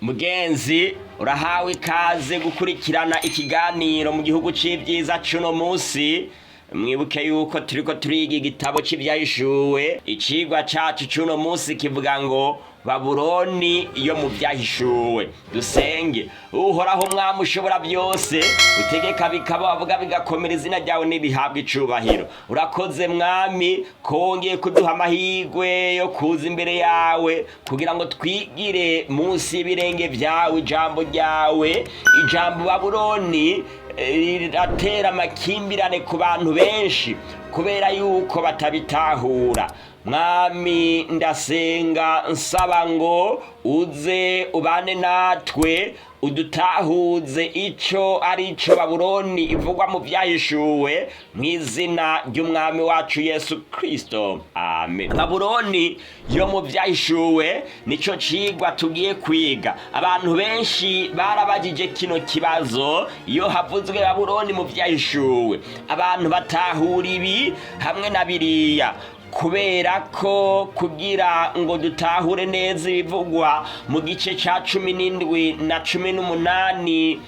Mugenzi urahawe ikaze gukurikirana ikiganiro mu gihugu c'ivyiza cuno musi. Mwibuke yuko turiko turiga igitabo c'ivyahishuwe. Icigwa cacu cuno musi kivuga ngo Babuloni yo mu vyahishuwe. Dusenge. Uhoraho Mwami ushobora byose, utegeka bikaba, wavuga bigakomera, izina ryawe nibihabwe icubahiro. Urakoze Mwami ko wongeye kuduha amahirwe yo kuza imbere yawe kugira ngo twigire munsi y'ibirenge vyawe ijambo ryawe. Ijambo Babuloni riratera amakimbirane ku bantu benshi kubera yuko batabitahura. Mwami ndasenga nsaba ngo uze ubane natwe, udutahuze ico arico Babuloni ivugwa mu vyahishuwe, mw'izina ry'umwami wacu Yesu Kristo, amen. Babuloni yo mu vyahishuwe nico cigwa tugiye kwiga. Abantu benshi barabajije kino kibazo iyo havuzwe Babuloni mu vyahishuwe. Abantu batahura ibi hamwe na biriya, kubera ko kugira ngo dutahure neza ibivugwa mu gice ca 17 na 18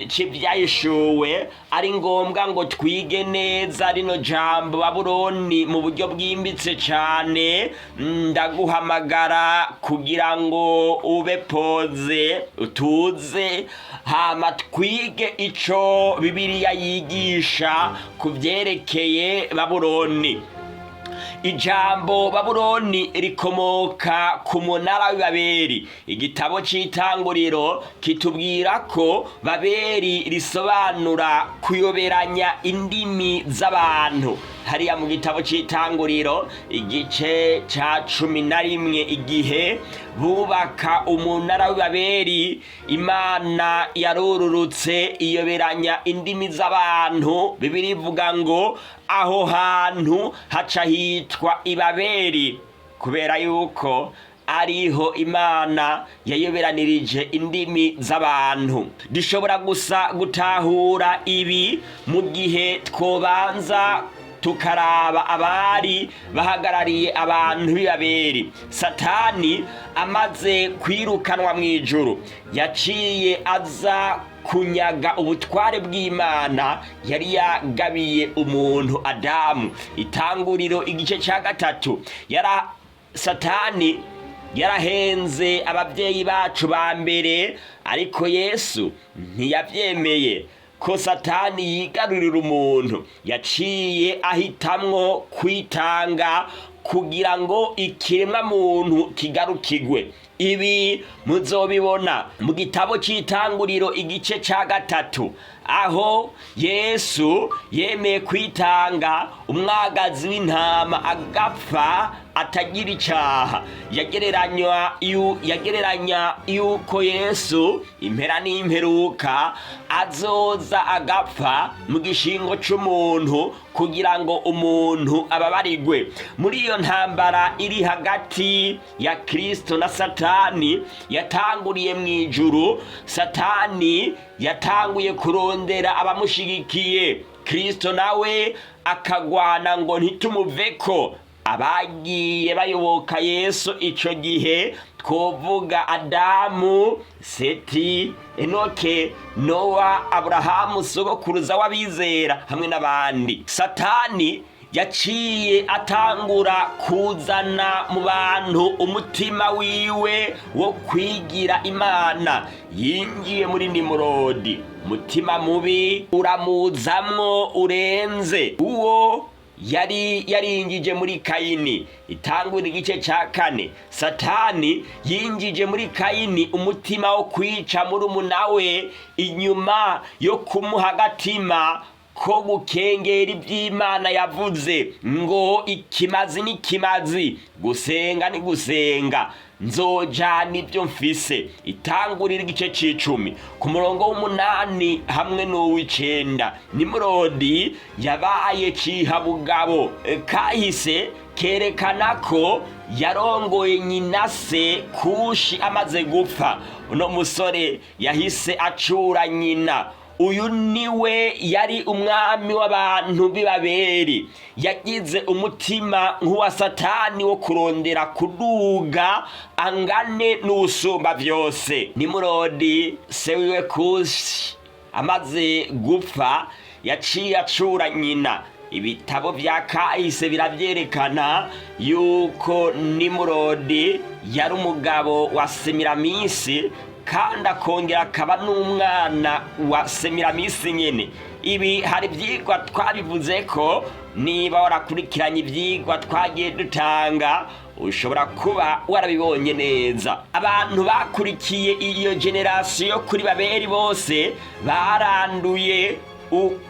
c'ivyahishuwe, ari ngombwa ngo twige neza rino jambo Babuloni mu buryo bwimbitse cane. Ndaguhamagara kugira ngo ube poze, utuze, hama twige ico Bibiliya yigisha ku vyerekeye Babuloni. Ijambo Babuloni rikomoka ku munara w'Ibabeli. Igitabo c'Itanguriro kitubwira ko Babeli risobanura kuyoberanya indimi z'abantu. Hariya mu gitabo c'Itanguriro igice ca 11, igihe bubaka umunara w'Ibabeli, Imana yarururutse iyoberanya indimi z'abantu. Bibiliya ivuga ngo aho hantu haca hitwa Ibabeli kubera yuko ariho Imana yayoberanirije indimi z'abantu. Dushobora gusa gutahura ibi mu gihe twobanza tukaraba abari bahagarariye abantu b'Ibabeli. Satani amaze kwirukanwa mw'ijuru, yaciye aza kunyaga ubutware bw'Imana yari yagabiye umuntu Adamu. Itanguriro igice ca 3. Satani yarahenze abavyeyi bacu ba mbere, ariko Yesu ntiyavyemeye ko Satani yigarurira umuntu. Yaciye ahitamwo kwitanga kugira ngo ikiremwa muntu kigarukigwe. Ibi muzobibona mu gitabo c'Itanguriro igice ca 3, aho Yesu yemeye kwitanga, umwagazi w'intama agapfa atagira icaha. Yagereranya yuko Yesu impera n'imperuka azoza agapfa mu gishingo c'umuntu kugira ngo umuntu ababarigwe. Muri iyo ntambara iri hagati ya Kristo na Satani yatanguriye mw'ijuru, Satani yatanguye kurondera abamushigikiye, Kristo nawe akagwana ngo ntitumuveko. Abagiye bayoboka Yesu ico gihe twovuga Adamu, Seti, Enoke, Nowa, Aburahamu sogokuruza w'abizera hamwe n'abandi. Satani yaciye atangura kuzana mu bantu umutima wiwe wo kwigira Imana. Yinjiye muri Nimurodi, umutima mubi uramuzamwo urenze uwo yari yarinjije muri Kayini. Itanguriro igice ca 4. Satani yinjije muri Kayini umutima wo kwica murumuna we, inyuma yo kumuha agatima ko gukengera ivy'Imana yavuze ngo ikimazi ni kimazi, gusenga ni gusenga, nzojana ivyo mfise. Itanguriro igice c'10 ku murongo w'8 hamwe n'uw'9. Nimurodi yabaye cihabugabo. Kahise kerekana ko yarongoye nyina se Kushi amaze gupfa. Uno musore yahise acura nyina. uyu niwe yari umwami w'abantu b'i Babeli, yagize umutima nk'uwa Satani wo kurondera kuduga angane n'usumba byose. Nimurodi se wiwe Kushi amaze gupfa yaciye acura nyina. Ibitabo vya kahise biravyerekana yuko Nimurodi yari umugabo wa Semiramisi kandi akongera akaba n'umwana wa Semiramisi nyene. Ibi hari ivyigwa twabivuze ko, niba warakurikiranye ivyigwa twagiye dutanga ushobora kuba warabibonye neza. Abantu bakurikiye iyo generasiyo kuri Babeli bose baranduye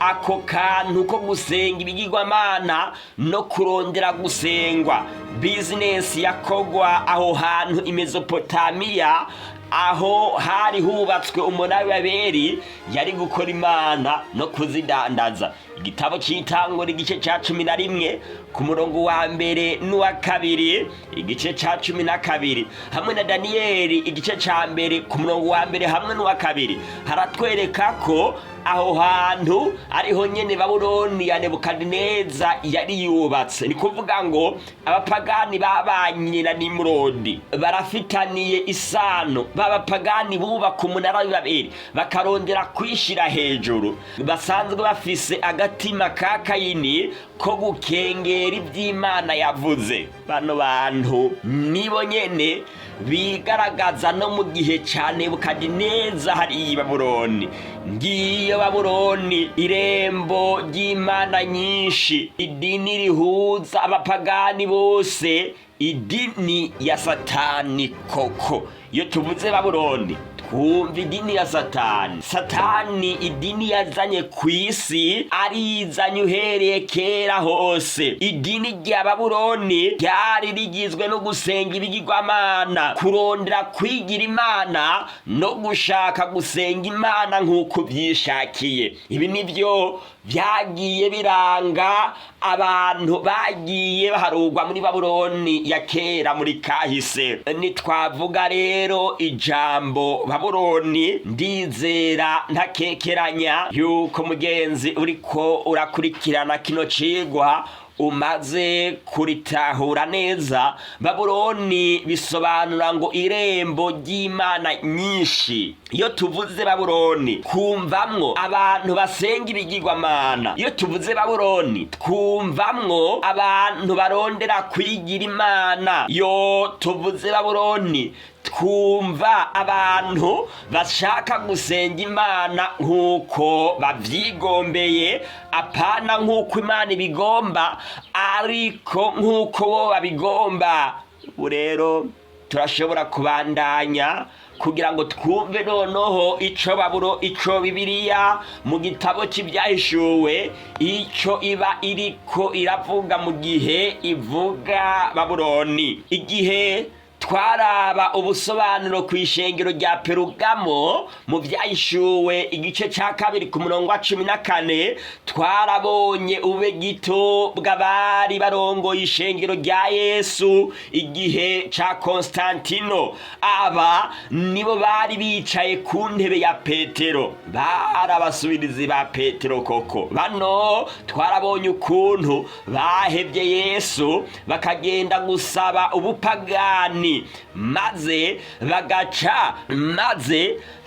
ako kantu ko gusenga ibigirwamana no kurondera gusengwa. Bizinesi yakogwa aho hantu i Mesopotamiya, aho hari hubatswe umunara wa Babeli, yari gukora imana no kuzidandaza. Igitabo cy'Itanguriro igice ca 11 ku murongo wa mbere n'uwa kabiri, igice ca 12 hamwe na Daniyeli igice ca mbere ku murongo wa mbere hamwe n'uwa kabiri haratwereka ko aho hantu ariho nyene Babuloni ya Nebukadineza yari yubatse. Ni kuvuga ngo abapagani babanye na Nimurodi barafitaniye isano. Babapagani bubaka umunara wa Babeli bakarondera kwishira hejuru, basanzwe bafise agatima ka Kayini ko gukengera ivy'Imana yavuze. Bano bantu nibo nyene bigaragaza no mu gihe ca Nebukadineza hari Babuloni. Ngiyo Babuloni, irembo ry'imana nyinshi, idini rihuza abapagani bose, idini ya Satani koko. Iyo tuvuze Babuloni twumva idini ya Satani. Satani idini yazanye kw'isi arizanye uhereye kera hose. Idini rya Babuloni ryari rigizwe no gusenga ibigirwamana, kurondera kwigira imana no gushaka gusenga imana nk'uko byishakiye. Ibi nivyo vyagiye biranga abantu bagiye baharugwa muri Babuloni ya kera muri kahise. Nitwavuga rero ijambo Babuloni, ndizera ntakekeranya yuko mugenzi uriko urakurikirana kino cigwa umaze kuritahura neza. Babuloni bisobanura ngo irembo ry'imana nyinshi. Iyo tuvuze Babuloni twumvamwo abantu basenga ibigirwamana. Iyo tuvuze Babuloni twumvamwo abantu barondera kwigira imana. Iyo tuvuze Babuloni twumva abantu bashaka gusenga imana nk'uko bavyigombeye, apana nk'uko imana ibigomba, ariko nk'uko bo babigomba. Ubu rero turashobora kubandanya kugira ngo twumve noneho ico Bibiliya mu gitabo c'Ibyahishuwe ico iba iriko iravuga mu gihe ivuga Babuloni. Igihe twaraba ubusobanuro kw'ishengero rya Perugamo mu Byahishuwe igice ca 2 ku murongo wa 14, twarabonye ube gito bw'abari barongoye ishengero rya Yesu igihe ca Konstantino. Aba nibo bari bicaye ku ntebe ya Petero, bari abasubirizi ba Petero koko. Bano twarabonye ukuntu bahevye Yesu bakagenda gusaba ubupagani, maze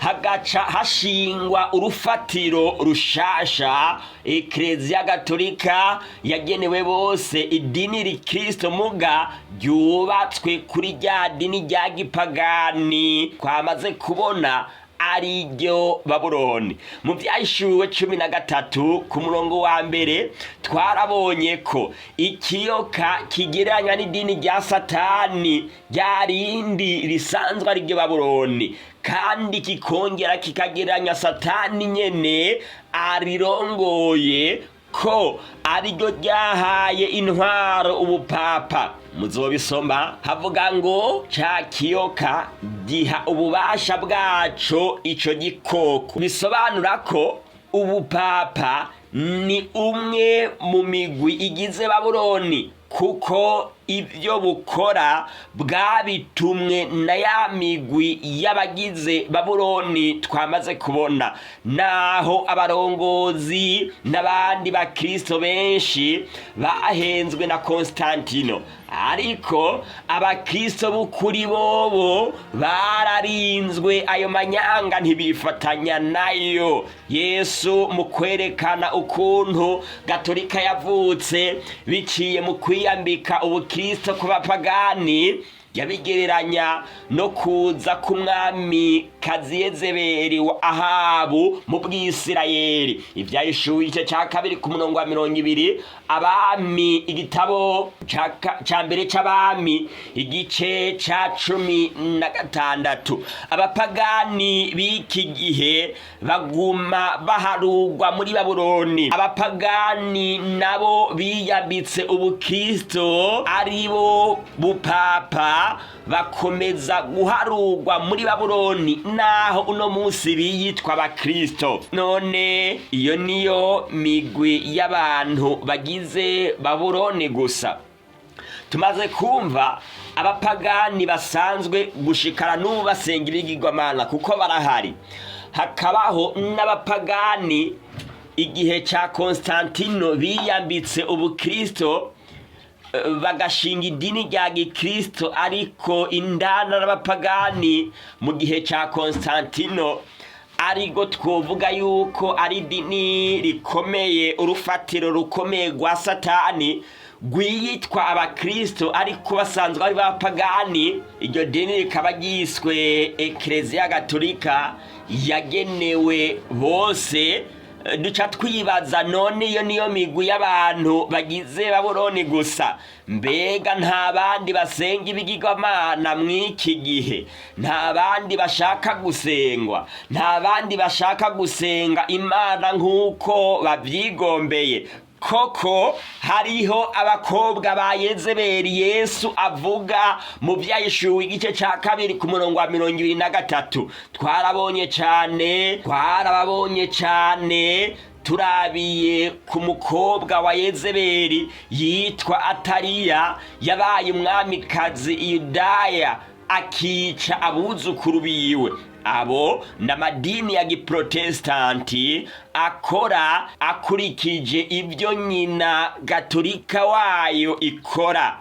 hagaca hashingwa urufatiro rushasha, Eklezia Gatolika yagenewe bose, idini rikristo muga ryubatswe kuri rya dini rya gipagani twamaze kubona ari ryo Babuloni. Mu Byahishuwe 13 ku murongo wa mbere twarabonye ko ikiyoka kigereranya n'idini rya Satani ryarindi risanzwe ari ryo Babuloni, kandi kikongera kikagereranya Satani nyene arirongoye ko ariryo ryahaye intwaro ubupapa. Muzobisoma havuga ngo ca kiyoka giha ububasha bwaco ico gikoko. Bisobanura ko ubupapa ni umwe mu migwi igize Babuloni, kuko ibyo bukora bwabitumwe na ya migwi y'abagize Babuloni twamaze kubona, naho abarongozi n'abandi bakristo benshi bahenzwe na Konstantino, ariko abakristo b'ukuri bobo bararinzwe, ayo manyanga ntibifatanya nayo. Yesu mu kwerekana ukuntu Gatolika yavutse biciye mu kwiyambika ubukristo ku bapagani, yabigereranya no kuza k'umwami kazi Yezebeli wa Ahabu mu Bwisirayeli. Ivyahishuriwe igice ca 2 ku murongo wa 20, Abami igitabo ca mbere c'Abami igice ca 16. Abapagani b'iki gihe baguma baharugwa muri Babuloni. Abapagani nabo biyambitse ubukristo aribo bupapa bakomeza guharugwa muri Babuloni, naho uno munsi biyitwa abakristo. None iyo niyo migwi y'abantu bagize Babuloni gusa? Tumaze kumva abapagani basanzwe gushikara n'ubu basenga ibigirwamana, kuko barahari. Hakabaho n'abapagani igihe ca Konstantino biyambitse ubukristo bagashinga idini rya gikristo, ariko indana n'abapagani mu gihe ca Konstantino arigo twovuga yuko ari idini rikomeye, urufatiro rukomeye rwa Satani rwiyitwa abakristo, ariko basanzwe ari bapagani. Iryo dini rikaba ryiswe Eklezia Gatolika yagenewe bose. Duca twibaza, none iyo niyo migwi y'abantu bagize Babuloni gusa? Mbega nta bandi basenga ibigirwamana mw'iki gihe? Nta bandi bashaka gusengwa? Nta bandi bashaka gusenga Imana nk'uko babyigombeye? Koko hariho abakobwa ba Yezebeli Yesu avuga mu Vyahishuriwe igice ca 2 ku murongo wa 23. Twarababonye cane turabiye ku mukobwa wa Yezebeli yitwa Ataliya, yabaye umwamikazi Yudaya akica abuzukuru biwe. Abo n'amadini ya giprotestanti akora akurikije ibyo nyina Gatolika wayo ikora.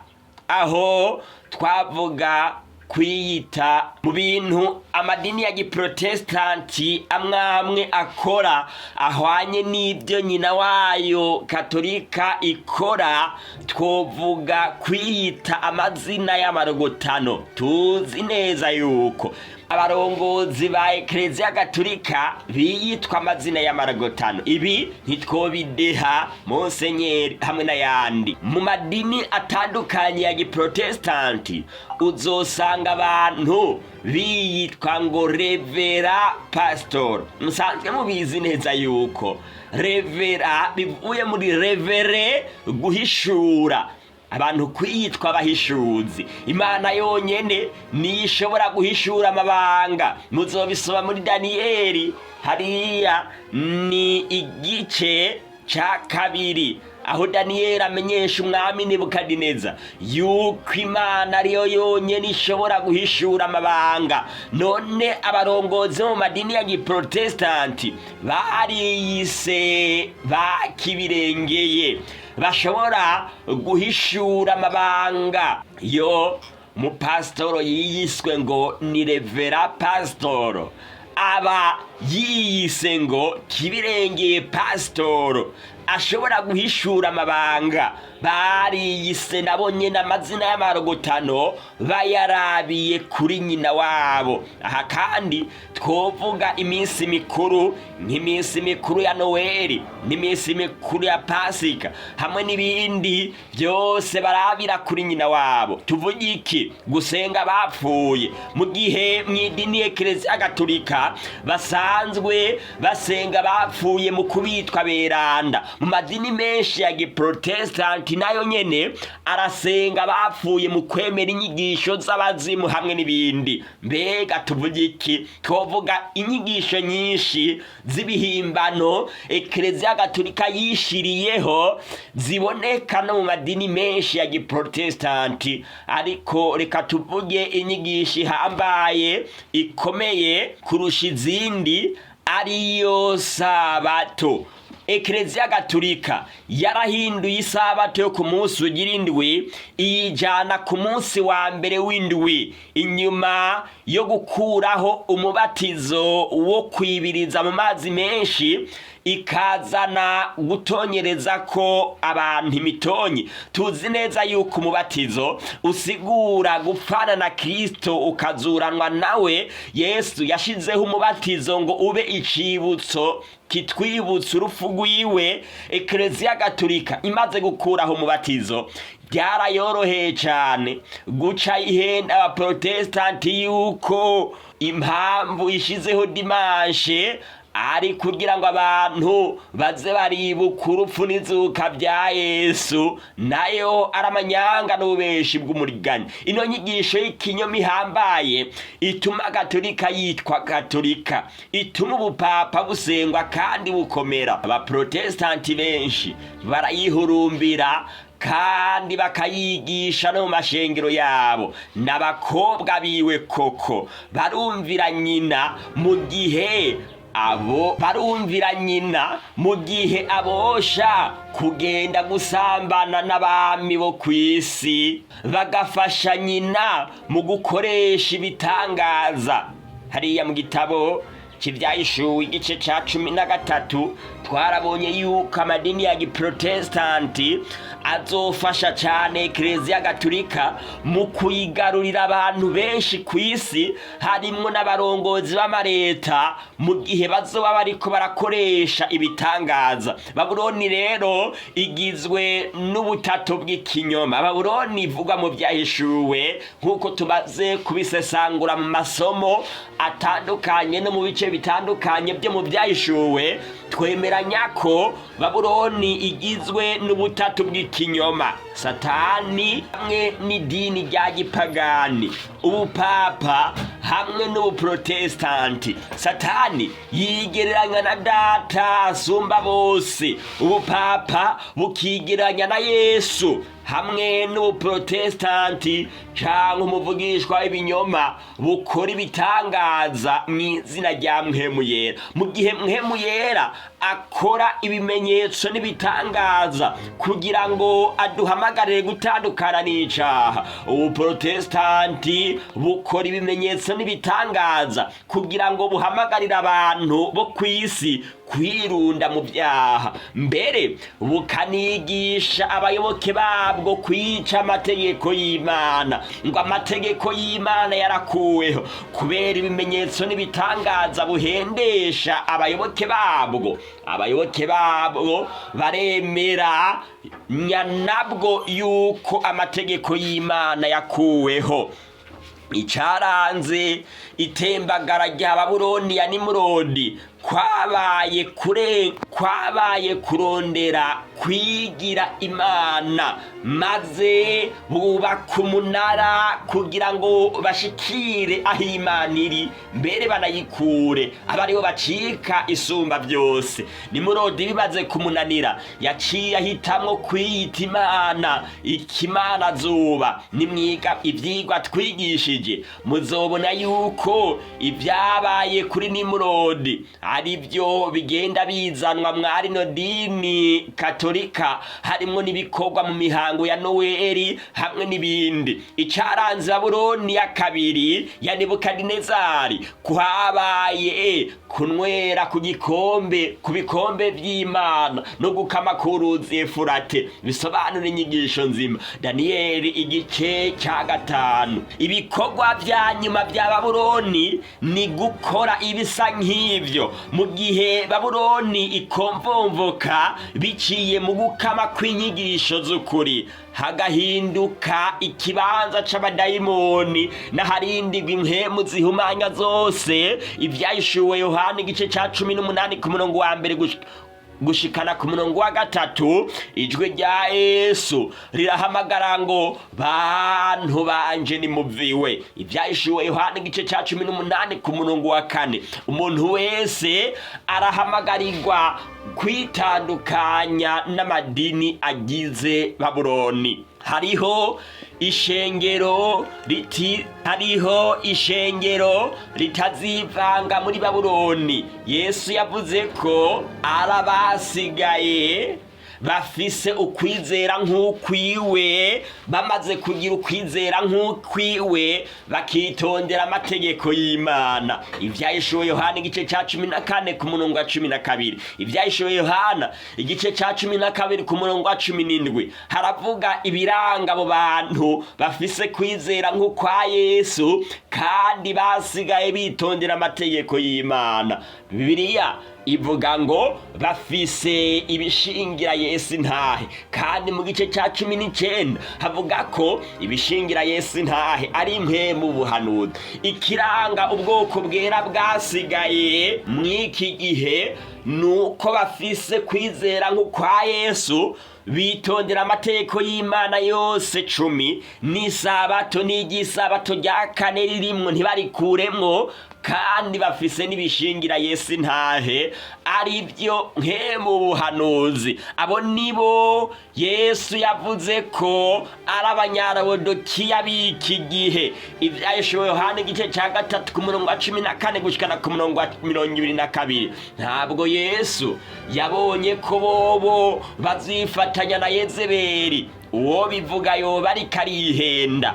Aho twavuga kwiyita mu bintu amadini ya giprotestanti amwe akora ahwanye n'ibyo nyina wayo Katolika ikora, twovuga kwiyita amazina y'amarogotano. Tuzi neza yuko abarongozi ba Eklezia Gatolika biyitwa amazina y'amarogotano. Ibi ntitwobideha Monsenyeri hamwe n'ayandi. Mu madini atandukanye ya giprotestanti uzosanga abantu biyitwa ngo revera pastor. Musanzwe mubizi neza yuko revera bivuye muri revere, guhishura. Abantu kwiyitwa abahishuzi. Imana yonyene niyo ishobora guhishura amabanga. Muzobisoma muri Daniyeli hariya ni igice ca 2, aho Daniyeli amenyesha umwami Nebukadineza yuko Imana ariyo yonyene ishobora guhishura amabanga. None abarongozi mu madini ya giprotestanti bariyise bakibirengeye, bashobora guhishura amabanga. Yo mupastoro yiyiswe ngo ni revera pastoro, aba yiyise ngo kibirengeye pastoro, ashobora guhishura amabanga. Bariyise nabo nyene amazina y'amarogotano bayarabiye kuri nyina wabo. Aha kandi twovuga iminsi mikuru nk'iminsi mikuru ya Noeli n'iminsi mikuru ya Pasika hamwe n'ibindi byose barabira kuri nyina wabo. Tuvuga iki? Gusenga bapfuye. Mu gihe mw'idini Eklezia Gatolika basanzwe basenga bapfuye mu kubitwa beranda, mu madini menshi ya giprotestanti nayo nyene arasenga bapfuye mu kwemera inyigisho z'abazimu hamwe n'ibindi. Mbega tuvuga iki? Twovuga inyigisho nyinshi z'ibihimbano Eklezia Gatolika yishiriyeho ziboneka no mu madini menshi ya giprotestanti, ariko reka tuvuge inyigisho ihambaye ikomeye kurusha izindi ariyo sabato. Eklezia Gatolika yarahinduye isabato yo ku munsi ugira indwi iyijana ku munsi wa mbere w'indwi, inyuma yo gukuraho umubatizo wo kwibiriza mu mazi menshi ikazana gutonyereza ko abantu imitonyi. Tuzi neza yuko umubatizo usigura gupfana na Kristo ukazuranwa nawe. Yesu yashizeho umubatizo ngo ube icibutso kitwibutsa urupfu rwiwe. Eklezia Gatolika imaze gukuraho umubatizo byarayoroheye cyane guca ihenda abaprotestanti yuko impamvu ishizeho dimanche ari kugira ngo abantu baze baribuka urupfu n'izuka bya Yesu, nayo aramanyanga n'ububeshi bw'umuriganya. Ino nyigisho y'ikinyoma ihambaye ituma Gatolika yitwa Gatolika, ituma ubupapa busengwa kandi bukomera. Abaprotestanti benshi barayihurumbira kandi bakayigisha no mu mashengero yabo. N'abakobwa biwe koko barumvira nyina mu gihe abosha kugenda gusambana n'abami bo kw'isi, bagafasha nyina mu gukoresha ibitangaza. Hariya mu gitabo cy'Ivyahishuriwe igice ca 13 twarabonye yuko amadini ya giprotestanti azofasha cyane Eklezia Gatolika mu kuyigarurira abantu benshi kw'isi, harimwo n'abarongozi b'amareta mu gihe bazoba bariko barakoresha ibitangaza. Babuloni rero igizwe n'ubutato bw'ikinyoma. Babuloni ivugwa mu Vyahishuriwe nk'uko tumaze kubisesangura mu masomo atandukanye no mu bice bitandukanye byo mu Vyahishuriwe. Twemeranya ko Babuloni igizwe n'ubutatu bw'ikinyoma: Satani hamwe n'idini rya gipagani, ubupapa hamwe n'ubuprotestanti. Satani yigereranya na data asumba bose, ubupapa bukigereranya na Yesu, hamwe n'ubuprotestanti cyangwa umuvugishwa w'ibinyoma bukora ibitangaza mu izina rya Mpwemu Yera. Mu gihe Mpwemu Yera akora ibimenyetso n'ibitangaza kugira ngo aduhamagarire gutandukana n'icaha, ubuprotestanti bukora ibimenyetso n'ibitangaza kugira ngo buhamagarire abantu bo kw'isi kwirunda mu byaha, mbere bukanigisha abayoboke babwo kwica amategeko y'Imana, ngo amategeko y'Imana yarakuweho kubera ibimenyetso n'ibitangaza buhendesha abayoboke babwo. Abayoboke babwo baremera nyanabwo yuko amategeko y'Imana yakuweho. Icaranze itembagara rya Babuloni ya Nimurodi kwabaye kurondera kwigira Imana, maze bubaka umunara kugira ngo bashikire aho Imana iri, mbere banayikure abariho bacika isumba byose. Nimurodi bimaze kumunanira yaciye ahitamwo kwiyita Imana, ikimana zuba. Nimwiga ivyigwa twigishije muzobona yuko ibyabaye kuri Nimurodi ari byo bigenda bizanwa mwari no dini Katolika, harimo n'ibikorwa mu mihango ya Noeli hamwe n'ibindi. Icaranze Babuloni ya kabiri ya Nebukadinezari kuhabaye kunwera ku bikombe by'Imana no gukama ku ruzi Efurate, bisobanura inyigisho nzima. Daniyeli igice cya 5. Ibikorwa vya nyuma vya Babuloni ni gukora ibisa nk'ivyo, mu gihe Babuloni ikomvomvoka biciye mu gukama kw'inyigisho z'ukuri, hagahinduka ikibanza c'abadayimoni n'aharindigwa impwemu zihumanya zose. Ivyahishuriwe Yohana igice ca 18 ku murongo wa mbere gushikana ku murongo wa 3 ijwi rya Yesu rirahamagara ngo bantu banje nimuviwe. Ivyahishuriwe Yohana igice ca 18 ku murongo wa 4. Umuntu wese arahamagarirwa kwitandukanya n'amadini agize Babuloni. Hariho ishengero ritazivanga muri Babuloni. Yesu yavuze ko arabasigaye bafise ukwizera nk'ukwiwe, bamaze kugira ukwizera nk'ukwiwe bakitondera amategeko y'Imana. Ivyahishuriwe Yohana igice ca 14 ku murongo wa 12. Ivyahishuriwe Yohana igice ca 12 ku murongo wa 17 haravuga ibiranga abo bantu bafise kwizera nk'ukwa Yesu kandi basigaye bitondera amategeko y'Imana. Bibiliya ivuga ngo bafise ibishingira Yesu ntahe, kandi mu gice ca 19 havuga ko ibishingira Yesu ntahe ari impwemu buhanuzi. Ikiranga ubwoko bwera bwasigaye mw'iki gihe nuko bafise kwizera nk'ukwa Yesu, bitondera amategeko y'Imana yose 10 n'isabato n'igisabato rya 4 ririmwo ntibarikuremwo, kandi bafise n'ibishingira Yesu ntahe ari byo nk'emu buhanuzi. Abo nibo Yesu yavuze ko ari abanyarodokiya b'iki gihe. Ivyahishuriwe Yohana igice ca 3 ku murongo wa 14 gushikana ku murongo wa 22. Ntabwo Yesu yabonye ko bobo bazifatanya na Yezebeli, uwo bivuga yoba ariko arihenda,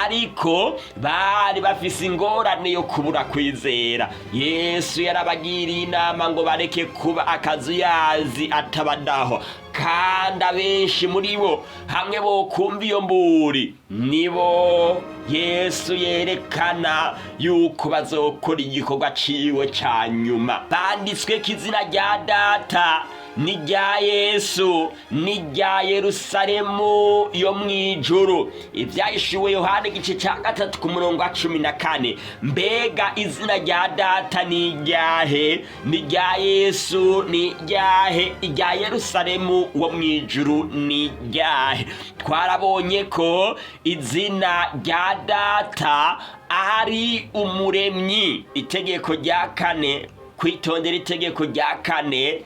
ariko bari bafise ingorane yo kubura kwizera. Yesu yarabagiriye inama ngo bareke kuba akazuyazi atabadaho, kandi abenshi muri bo hamwe bo kumva iyo mburi nibo Yesu yerekana yuko bazokora igikorwa ciwe ca nyuma. Banditswe k'izina rya Data n'irya Yesu n'irya Yerusalemu yo mw'ijuru. Ivyahishuriwe Yohana igice ca 3 ku murongo wa 14. Mbega izina rya Data n'iryahe? N'irya Yesu n'iryahe? Irya Yerusalemu wo mw'ijuru n'iryahe? Twarabonye ko izina rya Data ari umuremyi. Itegeko rya 4, kwitondera itegeko rya 4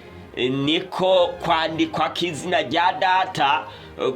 niko kwandikwa k'izina rya Data,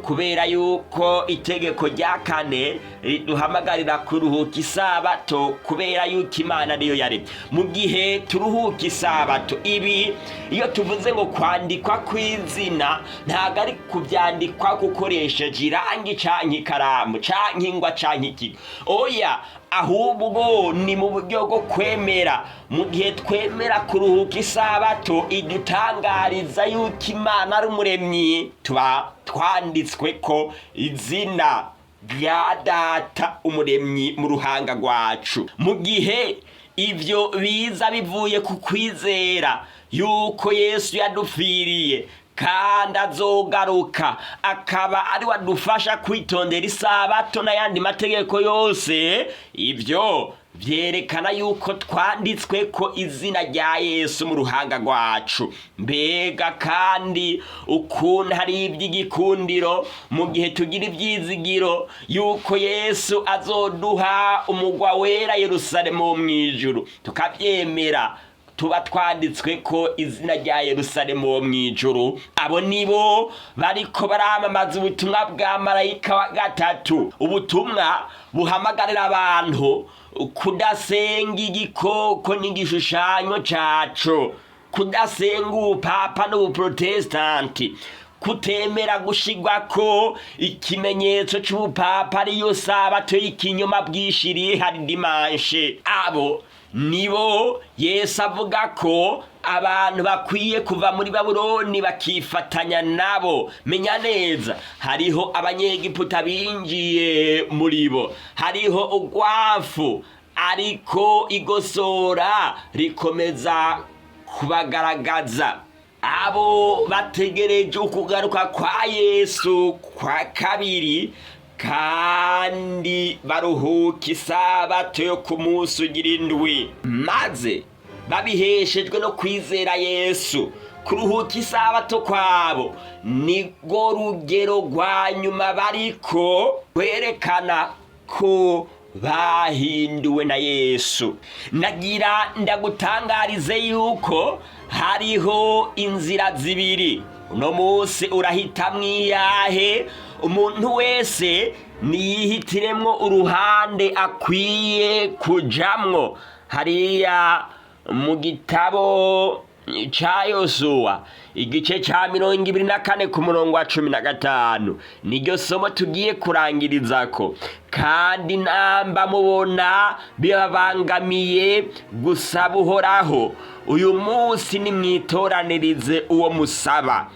kubera yuko itegeko rya 4 riduhamagarira kuruhuka isabato, kubera yuko Imana niyo yaremye. Mu gihe turuhuka isabato, ibi iyo tuvuze ngo kwandikwa kw'izina ntago ari kuvyandikwa gukoresheje irangi canke ikaramu canke ingwa canke ikigo, oya, ahubwo ni mu buryo bwo kwemera. Mu gihe twemera kuruhuka isabato idutangariza yuko Imana ari umuremyi, tuba twanditswe ko izina rya Data umuremyi mu ruhanga rwacu. Mu gihe ivyo biza bivuye ku kwizera yuko Yesu yadupfiriye kandi azogaruka akaba ari wadufasha kwitondera isabato n'ayandi mategeko yose, ivyo vyerekana yuko twanditswe ko izina rya Yesu mu ruhanga rwacu. Mbega kandi ukuntu hari ivy'igikundiro mu gihe tugira ivyizigiro yuko Yesu azoduha umugwa wera Yerusalemu wo mw'ijuru, tukavyemera, tuba twanditswe ko izina rya Yerusalemu wo mw'ijuru. Abo nibo bariko baramamaza ubutumwa bwa marayika wa 3, ubutumwa buhamagarira abantu kudasenga igikoko n'igishushanyo caco, kudasenga ubupapa n'ubuprotestanti, kutemera gushigwako ikimenyetso c'ubupapa ariyo sabato y'ikinyoma bwishiriye hari dimanche. Abo nibo Yesu avuga ko abantu bakwiye kuva muri Babuloni bakifatanya nabo. Menya neza, hariho abanyegiputa binjiye muri bo, hariho ugwafu, ariko igosora rikomeza kubagaragaza. Abo bategereje ukugaruka kwa Yesu kwa kabiri, kandi baruhuka isabato yo ku munsi ugira indwi, maze babiheshejwe no kwizera Yesu kuruhuka isabato kwabo nirwo rugero rwa nyuma bariko kwerekana ko bahinduwe na Yesu. Nagira ndagutangarize yuko hariho inzira zibiri. Uno munsi urahitamwo iyahe? Umuntu wese niyihitiremwo uruhande akwiye kujamwo. Hariya mu gitabo ca Yosuwa igice ca 24 ku murongo wa 15 niryo somo tugiye kurangirizako. Kandi namba mubona bibabangamiye gusaba Uhoraho, uyu munsi nimwitoranirize uwo musaba.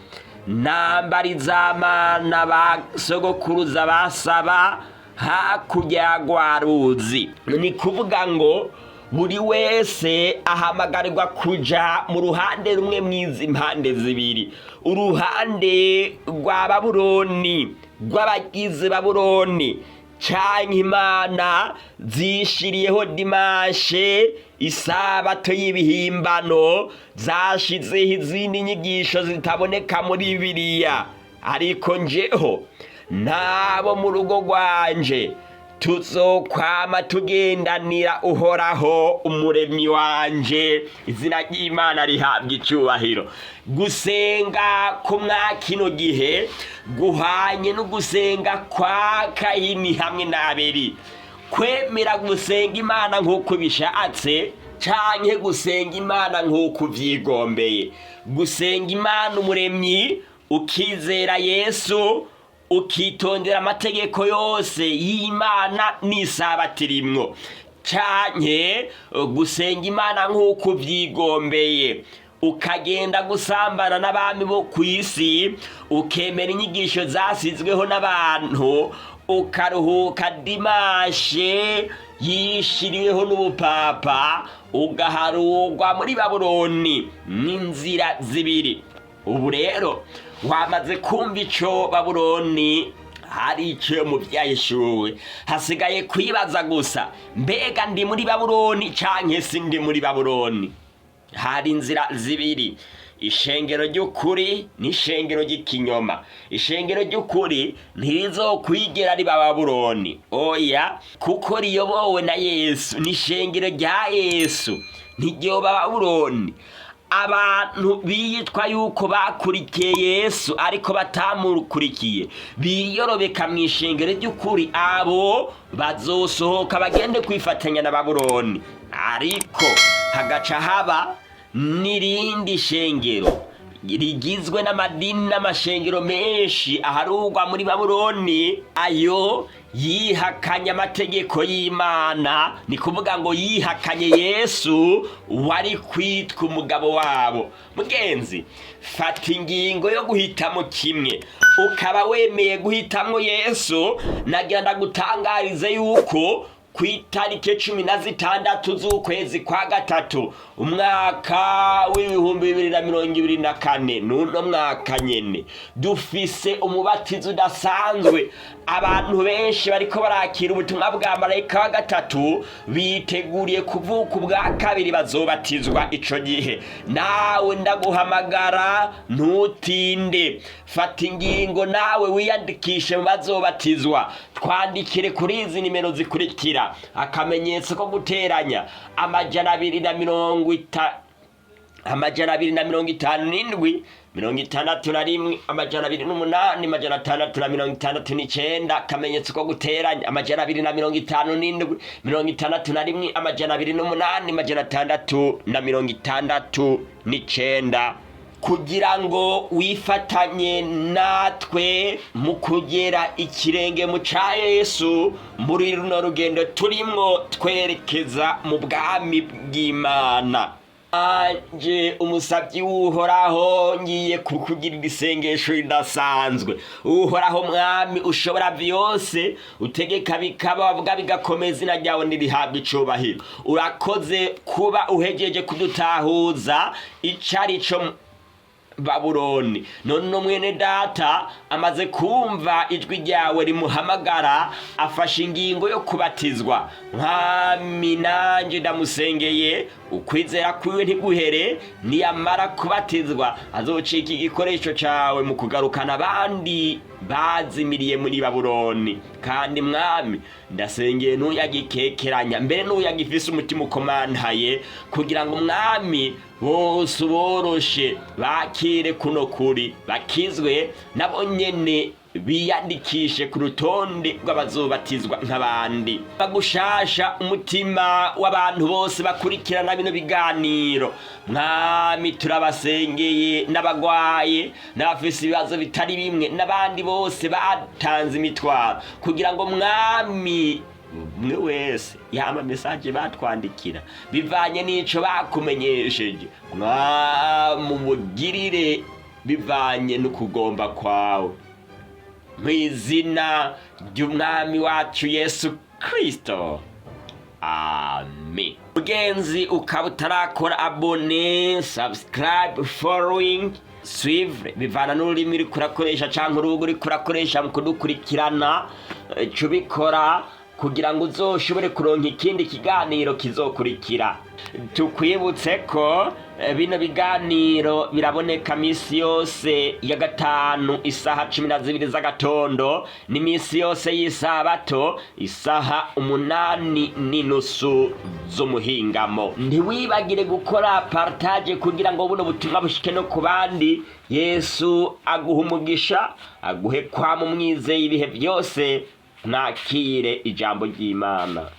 Namba rizamana basogokuruza basaba hakurya rwa ruzi. Ni kuvuga ngo buri wese ahamagarirwa kuja mu ruhande rumwe mwizi mpande zibiri. Uruhande rwa Babuloni, rw'abagize Babuloni, canke Imana zishiriyeho dimashe, isabato y'ibihimbano, zashizeho izindi nyigisho zitaboneka muri Bibiliya. Ariko njeho nabo mu rugo rwanje tuzokwama tugendanira Uhoraho umuremyi wanje. Izina ry'Imana rihabwa icubahiro. Gusenga ku mwakino gihe guhanye no gusenga kwa Kayini hamwe na Abeli. Kwemera gusenga Imana nk'uko bishatse canke gusenga Imana nk'uko vyigombeye. Gusenga Imana umuremyi ukizera Yesu, ukitondera amategeko yose y'Imana n'isabato irimwo, canke gusenga Imana nk'uko vyigombeye ukagenda gusambana n'abami bo kw'isi, ukemera inyigisho zasizweho n'abantu, ukaruhuka dimashe yishiriweho n'ubupapa, ugaharurwa muri Babuloni. N'inzira zibiri. Ubu rero wamaze kumva ico Babuloni hari ico mu vyayishuwe. Hasigaye kwibaza gusa, mbega ndi muri Babuloni canke sindi muri Babuloni? Hari inzira zibiri: ishengero ry'ukuri n'ishengero ry'ikinyoma. Ishengero ry'ukuri ntirizokwigera riba Babuloni, oya, kuko riyobowe na Yesu. N'ishengero rya Yesu ntiryoba Babuloni. Abantu biyitwa yuko bakurikiye Yesu ariko batamukurikiye, biyorobeka mu ishengero ry'ukuri, abo bazosohoka bagende kwifatanya na Babuloni. Ariko hagaca haba n'irindi shengero rigizwe n'amadini n'amashengero menshi aharugwa muri Babuloni, ayo yihakanye amategeko y'Imana. Ni kuvuga ngo yihakanye Yesu wari kwitwa umugabo wabo. Mugenzi, fata ingingo yo guhitamo kimwe. Ukaba wemeye guhitamwo Yesu, nagira ndagutangarize yuko kw'itariki 16 z'ukwezi kwa gatatu umwaka w'ibihumbi 2024, nuno mwaka nyene dufise umubatizo udasanzwe. Abantu benshi bariko barakira ubutumwa bwa marayika wa gatatu, biteguriye kuvuka ubwa kabiri, bazobatizwa ico gihe. Nawe ndaguhamagara ntutinde, fata ingingo nawe wiyandikishe mu bazobatizwa. Twandikire kuri izi nimero zikurikira: akamenyetso ko guteranya 257 257 61 208 669, akamenyetso ko guteranya 257 208 669, kugira ngo wifatanye natwe mu kugera ikirenge mu ca Yesu muri runo rugendo turimwo twerekeza mu bwami bw'Imana. Anje umusavyi w'Uhoraho ngiye kukugirira isengesho ridasanzwe. Uhoraho mwami ushobora vyose, utegeka bikaba, wavuga bigakomeza, izina ryawe nirihabwa icubahiro. Urakoze kuba uhejeje kudutahuza icarico Babuloni. None mwene data amaze kumva ijwi ryawe rimuhamagara, afashe ingingo yo kubatizwa. Mwami nanje ndamusengeye ukwizera kwiwe ntiguhere, niyamara kubatizwa azocika igikoresho cawe mu kugarukana abandi bazimiriye muri Babuloni. Kandi mwami, ndasengeye n'uyagikekeranya, mbere n'uyagifise umutima ukomantaye, kugira ngo mwami bose uboroshe bakire kuno kuri, bakizwe nabo nyene biyandikishe ku rutonde rw'abazobatizwa nk'abandi. Bagushasha umutima w'abantu bose bakurikirana bino biganiro. Mwami, turabasengeye n'abagwaye, n'abafise ibibazo bitari bimwe, n'abandi bose batanze imitwaro, kugira ngo mwami umwe wese yama message batwandikira bivanye n'ico bakumenyesheje, mwamubugirire bivanye n'ukugomba kwawe, mw'izina ry'umwami wacu Yesu Kristo, amen. Mugenzi, ukaba utarakora abone, subscribe, following, suivre, bivana n'ururimi uriko urakoresha canke urubuga uriko urakoresha mu kudukurikirana, cubikora kugira ngo uzoshobore kuronka ikindi kiganiro kizokurikira. Tukwibutse ko bino biganiro biraboneka misi yose ya gatanu isaha 12 z'agatondo, ni misi yose y'isabato isaha 8:30 z'umuhingamo. Ntiwibagire gukora partage kugira ngo buno butumwa bushike no ku bandi. Yesu aguha umugisha, aguhe kwama umwizeye ibihe byose. Nakire ijambo ry'Imana.